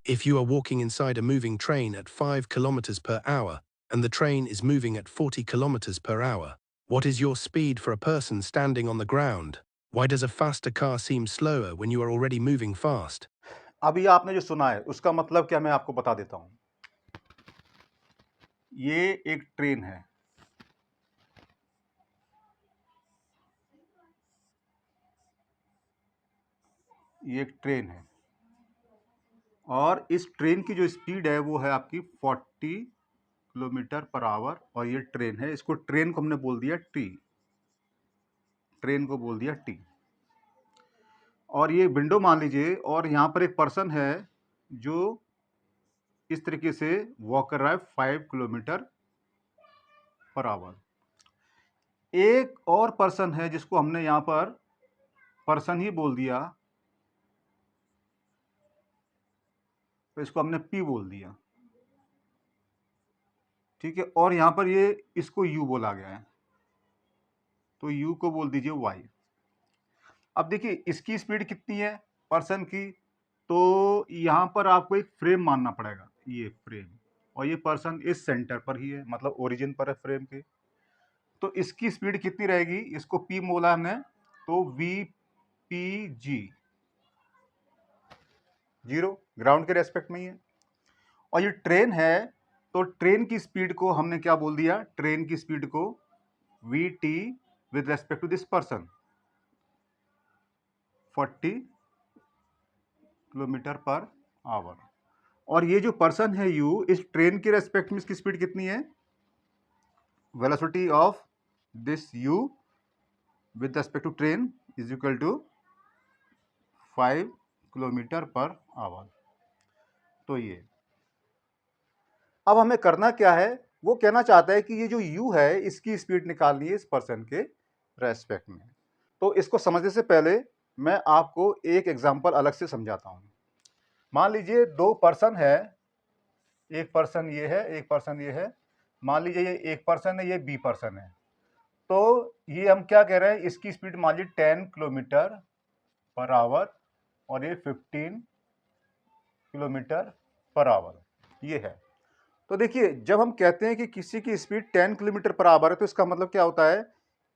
If you are walking inside a moving train at 5 kilometers per hour and the train is moving at 40 kilometers per hour, what is your speed for a person standing on the ground? Why does a faster car seem slower when you are already moving fast? अभी आपने जो सुना है उसका मतलब क्या मैं आपको बता देता हूं। ये एक ट्रेन है, ये एक ट्रेन है और इस ट्रेन की जो स्पीड है वो है आपकी 40 किलोमीटर पर आवर और ये ट्रेन है। इसको ट्रेन को हमने बोल दिया टी, ट्रेन को बोल दिया टी। और ये विंडो मान लीजिए और यहाँ पर एक पर्सन है जो इस तरीके से वॉक कर रहा है 5 किलोमीटर पर आवर। एक और पर्सन है जिसको हमने यहाँ पर पर्सन ही बोल दिया, तो इसको हमने पी बोल दिया, ठीक है। और यहाँ पर ये इसको यू बोला गया है, तो यू को बोल दीजिए वाई। अब देखिए इसकी स्पीड कितनी है पर्सन की, तो यहाँ पर आपको एक फ्रेम मानना पड़ेगा, ये फ्रेम, और ये पर्सन इस सेंटर पर ही है, मतलब ओरिजिन पर है फ्रेम के। तो इसकी स्पीड कितनी रहेगी, इसको पी बोला हमने, तो V P G, zero, ground के रेस्पेक्ट में ही है। और ये ट्रेन है, तो ट्रेन की स्पीड को हमने क्या बोल दिया, ट्रेन की स्पीड को V T with respect to this person 40 kilometre per hour. और ये जो पर्सन है यू, इस ट्रेन के रेस्पेक्ट में इसकी स्पीड कितनी है, velocity of this U with respect to train is equal to 5 kilometre per hour. तो ये अब हमें करना क्या है, वो कहना चाहता है कि ये जो u है इसकी स्पीड निकालनी है इस पर्सन के रेस्पेक्ट में। तो इसको समझने से पहले मैं आपको एक एग्जांपल अलग से समझाता हूं। मान लीजिए दो पर्सन है, एक पर्सन ये है, एक पर्सन ये है। मान लीजिए ये एक पर्सन है, ये बी पर्सन है। तो ये हम क्या कह रहे हैं, इसकी स्पीड मान लीजिए 10 किलोमीटर पर आवर और ये 15 किलोमीटर पर आवर ये है। तो देखिए जब हम कहते हैं कि किसी की स्पीड 10 किलोमीटर पर आवर है, तो इसका मतलब क्या होता है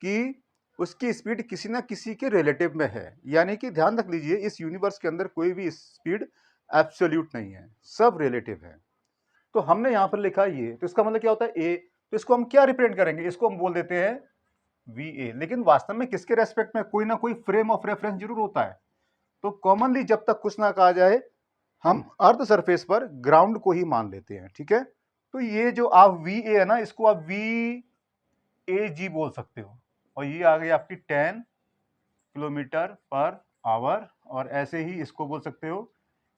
कि उसकी स्पीड किसी ना किसी के रिलेटिव में है। यानी कि ध्यान रख लीजिए, इस यूनिवर्स के अंदर कोई भी स्पीड एब्सोल्यूट नहीं है, सब रिलेटिव है। तो हमने यहां पर लिखा ये, तो इसका मतलब क्या होता है ए, तो इसको हम क्या रिप्रेजेंट करेंगे, इसको हम बोल देते हैं वी ए। लेकिन वास्तव में किसके रेस्पेक्ट में, कोई ना कोई फ्रेम ऑफ रेफरेंस जरूर होता है। तो कॉमनली जब तक कुछ ना कहा जाए हम अर्थ सरफेस पर ग्राउंड को ही मान लेते हैं, ठीक है। तो ये जो आप वी ए है ना, इसको आप वी ए जी बोल सकते हो। और ये आ गई आपकी 10 किलोमीटर पर आवर। और ऐसे ही इसको बोल सकते हो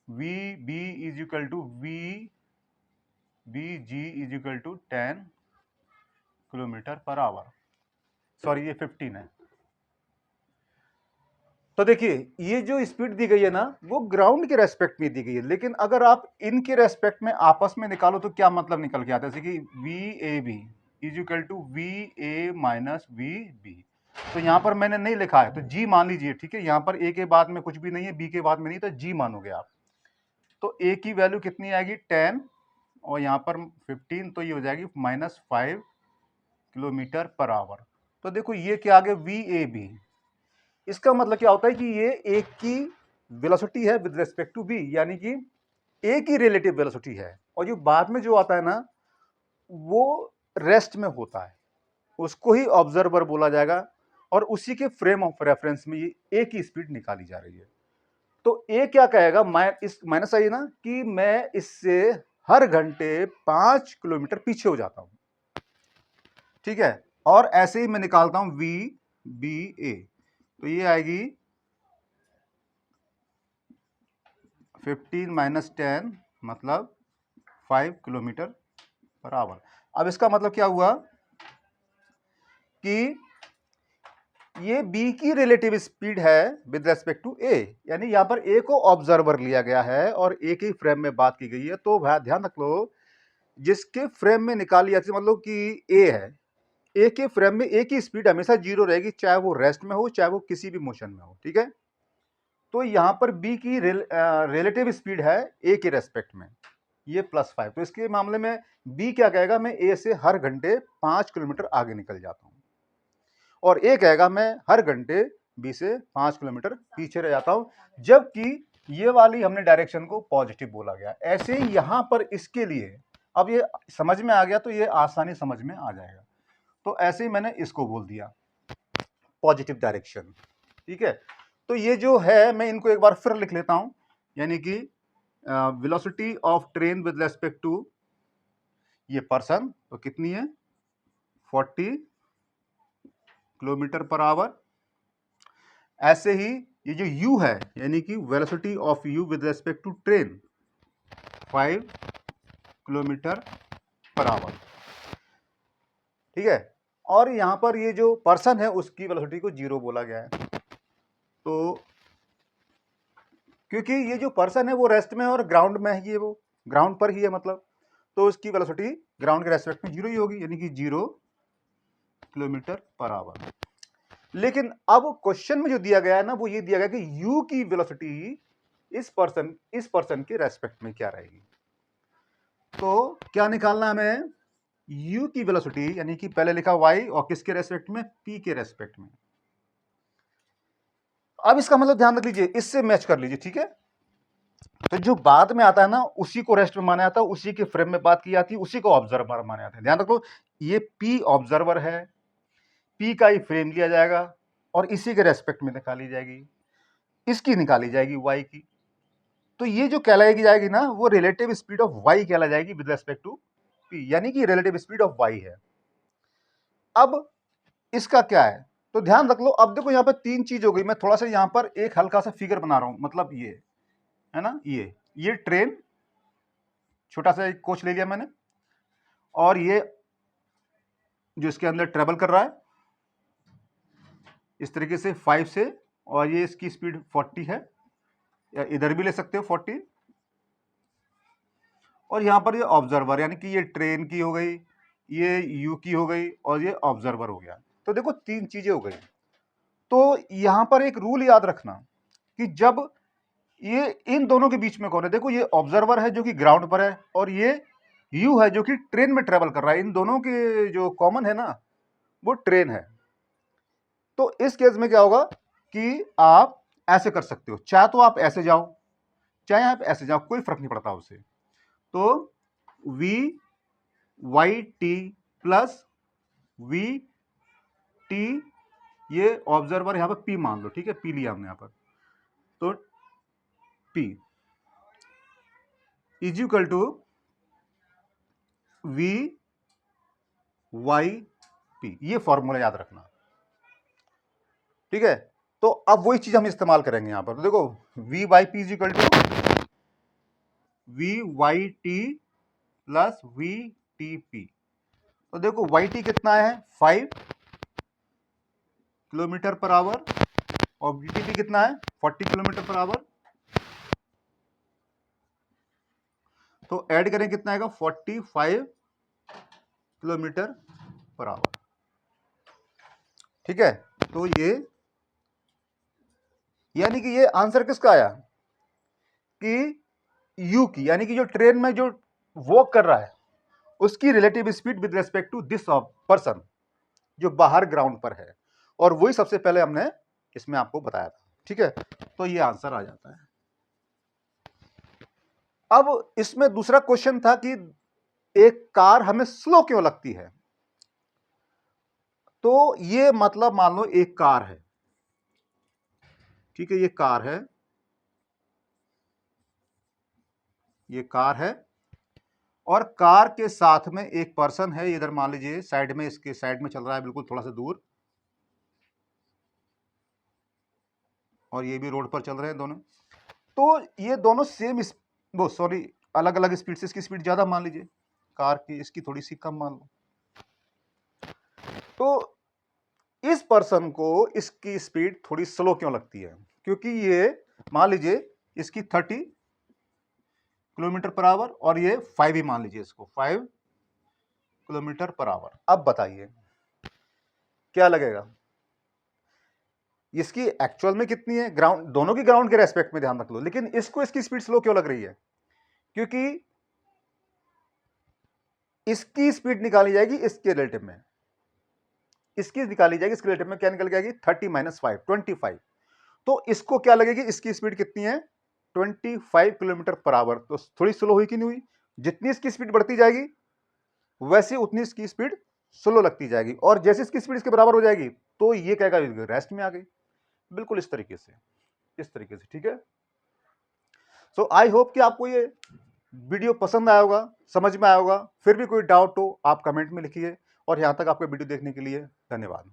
V B is equal to V B G is equal to 10 kilometre per hour. Sorry ये 15 है। तो देखिए ये जो स्पीड दी गई है ना, वो ग्राउंड के रेस्पेक्ट में दी गई है। लेकिन अगर आप इनके रेस्पेक्ट में आपस में निकालो तो क्या मतलब निकल के आता है, जैसे कि V A B is equal to V A minus V B. तो यहां पर मैंने नहीं लिखा है, तो जी मान लीजिए, ठीक है। यहां पर ए के बाद में कुछ भी नहीं है, बी के बाद में नहीं, तो जी मानोगे आप। तो ए की वैल्यू कितनी आएगी 10 और यहाँ पर 15, तो ये हो जाएगी -5 किलोमीटर पर आवर। तो देखो ये क्या आ गया, वी ए बी। इसका मतलब क्या होता है कि ये एक की वेलोसिटी है विद रिस्पेक्ट टू बी, यानी कि एक ही रिलेटिव वेलोसिटी है। और जो बाद में जो आता है ना, वो रेस्ट में होता है, उसको ही ऑब्जर्वर बोला जाएगा। और उसी के फ्रेम ऑफ रेफरेंस में ये एक ही स्पीड निकाली जा रही है। तो ए क्या कहेगा, इस माइनस आई ना, कि मैं इससे हर घंटे 5 किलोमीटर पीछे हो जाता हूं, ठीक है। और ऐसे ही मैं निकालता हूं वी बी ए, तो ये आएगी 15 माइनस 10 मतलब 5 किलोमीटर पर आवर। अब इसका मतलब क्या हुआ कि ये बी की रिलेटिव स्पीड है विद रेस्पेक्ट टू ए, यानी यहां पर ए को ऑब्जर्वर लिया गया है और एक ही फ्रेम में बात की गई है। तो ध्यान रख लो, जिसके फ्रेम में निकाली जाती है, मतलब कि ए है, ए के फ्रेम में ए की स्पीड हमेशा जीरो रहेगी, चाहे वो रेस्ट में हो चाहे वो किसी भी मोशन में हो, ठीक है। तो यहाँ पर b की रिलेटिव स्पीड है a के रेस्पेक्ट में, ये +5। तो इसके मामले में b क्या कहेगा, मैं a से हर घंटे 5 किलोमीटर आगे निकल जाता हूँ, और a कहेगा मैं हर घंटे b से 5 किलोमीटर पीछे रह जाता हूँ, जबकि ये वाली हमने डायरेक्शन को पॉजिटिव बोला गया। ऐसे ही यहाँ पर इसके लिए, अब ये समझ में आ गया तो ये आसानी समझ में आ जाएगा। तो ऐसे ही मैंने इसको बोल दिया पॉजिटिव डायरेक्शन, ठीक है। तो ये जो है मैं इनको एक बार फिर लिख लेता हूं, यानी कि velocity of train with respect to ये पर्सन, तो कितनी है 40 किलोमीटर पर आवर। ऐसे ही ये जो u है, यानी कि velocity of u with respect to train 5 kilometre per hour, ठीक है। और यहां पर ये जो पर्सन है उसकी वेलोसिटी को 0 बोला गया है, तो क्योंकि ये जो पर्सन है वो रेस्ट में और ग्राउंड में है, ये वो ग्राउंड पर ही है मतलब, तो उसकी वेलोसिटी ग्राउंड के रेस्पेक्ट में 0 ही होगी, यानी कि 0 किलोमीटर पर आवर। लेकिन अब क्वेश्चन में जो दिया गया है ना, वो ये दिया गया कि u की वेलोसिटी इस पर्सन के रेस्पेक्ट में क्या रहेगी। तो क्या निकालना है हमें, u की वेलोसिटी, यानी कि पहले लिखा y और किसके रेस्पेक्ट में, p के रेस्पेक्ट में। अब इसका मतलब ध्यान रख लीजिए, इससे मैच कर लीजिए, ठीक है। तो जो बाद में आता है ना, उसी को रेस्ट में माना जाता है, उसी के फ्रेम में बात की जाती है, उसी को ऑब्जर्वर माना जाता है। ध्यान रखो, ये p ऑब्जर्वर है, p का ही फ्रेम लिया जाएगा और इसी के रेस्पेक्ट में निकाली जाएगी, इसकी निकाली जाएगी y की। तो ये जो कहलाएगी जाएगी ना, वो रिलेटिव स्पीड ऑफ y कहला जाएगी विद रेस्पेक्ट टू p, यानी कि रिलेटिव स्पीड ऑफ y है। अब इसका क्या है, तो ध्यान रख लो। अब देखो यहाँ पर 3 चीज हो गई। मैं थोड़ा सा यहाँ पर एक हल्का सा फिगर बना रहा हूं, मतलब ये है ना, ये ट्रेन, छोटा सा एक कोच ले लिया मैंने, और ये जो इसके अंदर ट्रेवल कर रहा है इस तरीके से 5 से, और ये इसकी स्पीड 40 है, या इधर भी ले सकते हो 40। और यहां पर ये ऑब्जर्वर, यानी कि ये ट्रेन की हो गई, ये यू की हो गई, और ये ऑब्जर्वर हो गया। तो देखो 3 चीजें हो गई। तो यहां पर एक रूल याद रखना कि जब ये इन दोनों के बीच में कौन है, देखो ये ऑब्जर्वर है जो कि ग्राउंड पर है, और ये यू है जो कि ट्रेन में ट्रेवल कर रहा है। इन दोनों के जो कॉमन है ना, वो ट्रेन है। तो इस केस में क्या होगा कि आप ऐसे कर सकते हो, चाहे तो आप ऐसे जाओ, चाहे आप ऐसे जाओ, कोई फर्क नहीं पड़ता उससे। तो V Y T plus V T, ये ऑब्जर्वर यहां पर पी मान लो, ठीक है, पी लिया हमने यहां पर। तो P is equal to V Y P, ये फॉर्मूला याद रखना, ठीक है। तो अब वही चीज हम इस्तेमाल करेंगे यहां पर। तो देखो V Y P is equal to V Y T plus V T P. तो देखो वाई टी कितना है 5 किलोमीटर पर आवर, और वी टी पी कितना है 40 किलोमीटर पर आवर। तो ऐड करें कितना आएगा 45 किलोमीटर पर आवर, ठीक है। तो ये यानी कि ये आंसर किसका आया कि यू की, यानी कि जो ट्रेन में जो वॉक कर रहा है उसकी relative speed with respect to this person जो बाहर ग्राउंड पर है, और वही सबसे पहले हमने इसमें आपको बताया था, ठीक है। तो ये आंसर आ जाता है। अब इसमें दूसरा क्वेश्चन था कि एक कार हमें स्लो क्यों लगती है। तो ये मतलब मान लो एक कार है, ठीक है, ये कार है, ये कार है, और कार के साथ में एक पर्सन है, इधर मान लीजिए साइड में, इसके साइड में चल रहा है बिल्कुल थोड़ा सा दूर, और ये भी रोड पर चल रहे हैं दोनों। तो ये दोनों सेम वो सॉरी अलग अलग स्पीड से, इसकी स्पीड ज्यादा मान लीजिए कार की, इसकी थोड़ी सी कम मान लो। तो इस पर्सन को इसकी स्पीड थोड़ी स्लो क्यों लगती है, क्योंकि ये मान लीजिए इसकी 30 किलोमीटर पर आवर, और ये 5 ही मान लीजिए इसको 5 किलोमीटर पर आवर। अब बताइए क्या लगेगा, इसकी एक्चुअल में कितनी है, ग्राउंड, दोनों की ग्राउंड के रेस्पेक्ट में ध्यान रख लो, लेकिन इसको इसकी स्पीड स्लो क्यों लग रही है, क्योंकि इसकी स्पीड निकाली जाएगी इसके रिलेटिव में, इसकी निकाली जाएगी इसके रिलेटिव में, क्या निकल जाएगी 30 - 5 25। तो इसको क्या लगेगी, इसकी स्पीड कितनी है 25 किलोमीटर पर आवर, तो थोड़ी स्लो हुई कि नहीं हुई, जितनी इसकी स्पीड बढ़ती जाएगी वैसे उतनी इसकी स्पीड स्लो लगती जाएगी, और जैसे इसकी स्पीड इसके बराबर हो जाएगी तो ये कहेगा रेस्ट में आ गई, बिल्कुल इस तरीके से, ठीक है। सो आई होप कि आपको ये वीडियो पसंद आया होगा, समझ में आया होगा। फिर भी कोई डाउट हो आप कमेंट में लिखिए, और यहां तक आपको वीडियो देखने के लिए धन्यवाद।